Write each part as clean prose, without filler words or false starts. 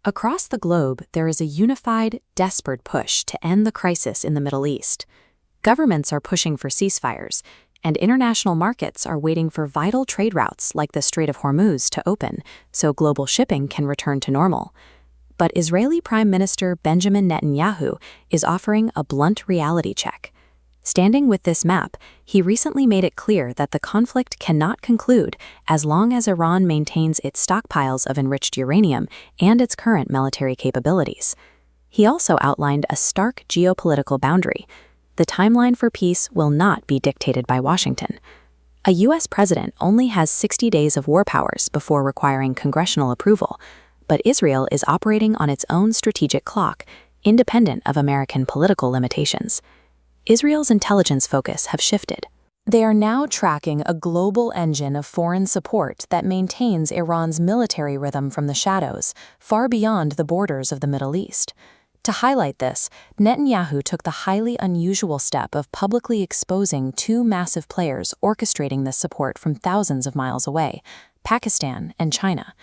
Across the globe, there is a unified, desperate push to end the crisis in the Middle East. Governments are pushing for ceasefires, and international markets are waiting for vital trade routes like the Strait of Hormuz to open so global shipping can return to normal. But Israeli Prime Minister Benjamin Netanyahu is offering a blunt reality check. Standing with this map, he recently made it clear that the conflict cannot conclude as long as Iran maintains its stockpiles of enriched uranium and its current military capabilities. He also outlined a stark geopolitical boundary. The timeline for peace will not be dictated by Washington. A U.S. president only has 60 days of war powers before requiring congressional approval, but Israel is operating on its own strategic clock, independent of American political limitations. Israel's intelligence focus have shifted. They are now tracking a global engine of foreign support that maintains Iran's military rhythm from the shadows, far beyond the borders of the Middle East. To highlight this, Netanyahu took the highly unusual step of publicly exposing two massive players orchestrating this support from thousands of miles away, Pakistan and China.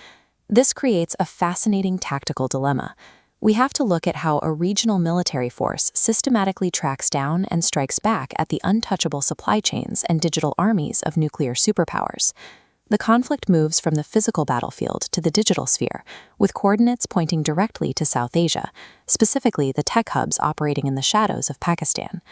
This creates a fascinating tactical dilemma. We have to look at how a regional military force systematically tracks down and strikes back at the untouchable supply chains and digital armies of nuclear superpowers. The conflict moves from the physical battlefield to the digital sphere, with coordinates pointing directly to South Asia, specifically the tech hubs operating in the shadows of Pakistan.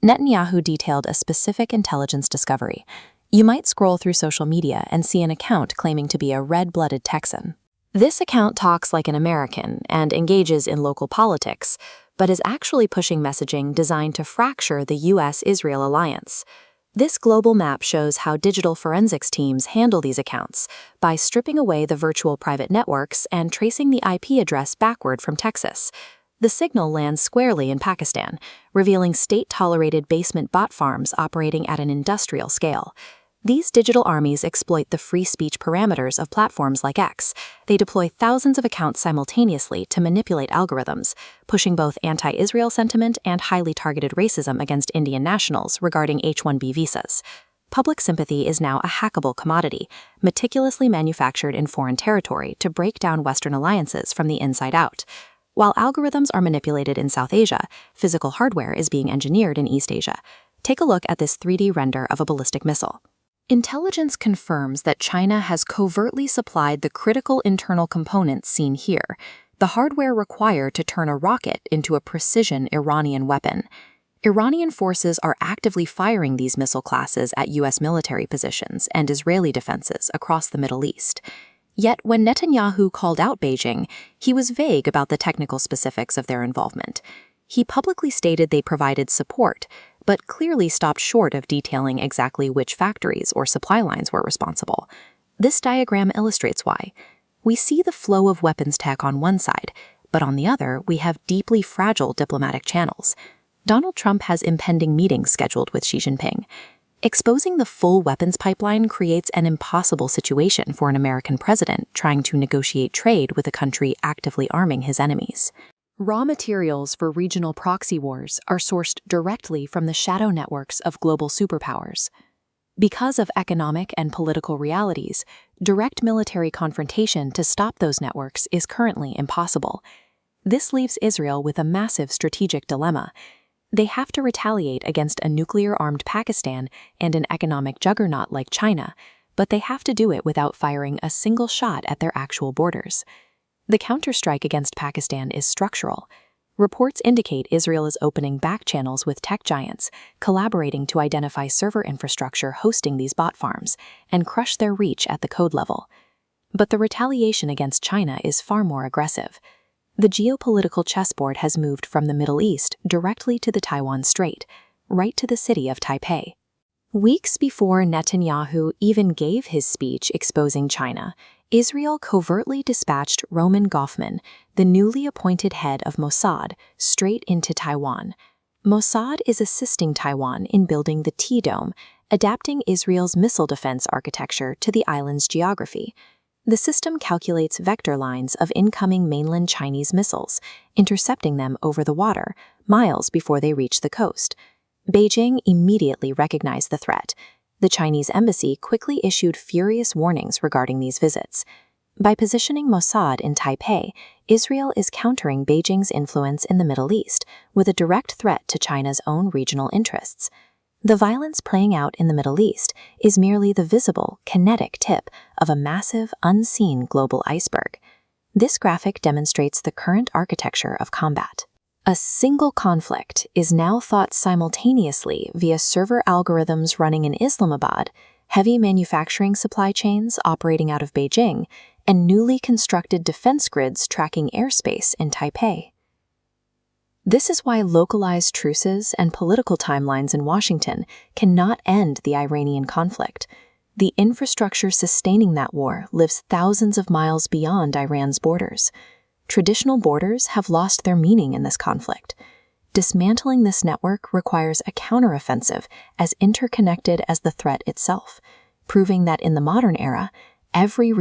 Netanyahu detailed a specific intelligence discovery. You might scroll through social media and see an account claiming to be a red-blooded Texan. This account talks like an American and engages in local politics, but is actually pushing messaging designed to fracture the U.S.-Israel alliance. This global map shows how digital forensics teams handle these accounts by stripping away the virtual private networks and tracing the IP address backward from Texas. The signal lands squarely in Pakistan, revealing state-tolerated basement bot farms operating at an industrial scale. These digital armies exploit the free speech parameters of platforms like X. They deploy thousands of accounts simultaneously to manipulate algorithms, pushing both anti-Israel sentiment and highly targeted racism against Indian nationals regarding H-1B visas. Public sympathy is now a hackable commodity, meticulously manufactured in foreign territory to break down Western alliances from the inside out. While algorithms are manipulated in South Asia, physical hardware is being engineered in East Asia. Take a look at this 3D render of a ballistic missile. Intelligence confirms that China has covertly supplied the critical internal components seen here, the hardware required to turn a rocket into a precision Iranian weapon. Iranian forces are actively firing these missile classes at U.S. military positions and Israeli defenses across the Middle East. Yet when Netanyahu called out Beijing, he was vague about the technical specifics of their involvement. He publicly stated they provided support, but clearly stopped short of detailing exactly which factories or supply lines were responsible. This diagram illustrates why. We see the flow of weapons tech on one side, but on the other, we have deeply fragile diplomatic channels. Donald Trump has impending meetings scheduled with Xi Jinping. Exposing the full weapons pipeline creates an impossible situation for an American president trying to negotiate trade with a country actively arming his enemies. Raw materials for regional proxy wars are sourced directly from the shadow networks of global superpowers. Because of economic and political realities, direct military confrontation to stop those networks is currently impossible. This leaves Israel with a massive strategic dilemma. They have to retaliate against a nuclear-armed Pakistan and an economic juggernaut like China, but they have to do it without firing a single shot at their actual borders. The counterstrike against Pakistan is structural. Reports indicate Israel is opening back channels with tech giants, collaborating to identify server infrastructure hosting these bot farms, and crush their reach at the code level. But the retaliation against China is far more aggressive. The geopolitical chessboard has moved from the Middle East directly to the Taiwan Strait, right to the city of Taipei. Weeks before Netanyahu even gave his speech exposing China, Israel covertly dispatched Roman Goffman, the newly appointed head of Mossad, straight into Taiwan. Mossad is assisting Taiwan in building the T-Dome, adapting Israel's missile defense architecture to the island's geography. The system calculates vector lines of incoming mainland Chinese missiles, intercepting them over the water, miles before they reach the coast. Beijing immediately recognized the threat. The Chinese embassy quickly issued furious warnings regarding these visits. By positioning Mossad in Taipei, Israel is countering Beijing's influence in the Middle East with a direct threat to China's own regional interests. The violence playing out in the Middle East is merely the visible, kinetic tip of a massive, unseen global iceberg. This graphic demonstrates the current architecture of combat. A single conflict is now fought simultaneously via server algorithms running in Islamabad, heavy manufacturing supply chains operating out of Beijing, and newly constructed defense grids tracking airspace in Taipei. This is why localized truces and political timelines in Washington cannot end the Iranian conflict. The infrastructure sustaining that war lives thousands of miles beyond Iran's borders. Traditional borders have lost their meaning in this conflict. Dismantling this network requires a counteroffensive as interconnected as the threat itself, proving that in the modern era, every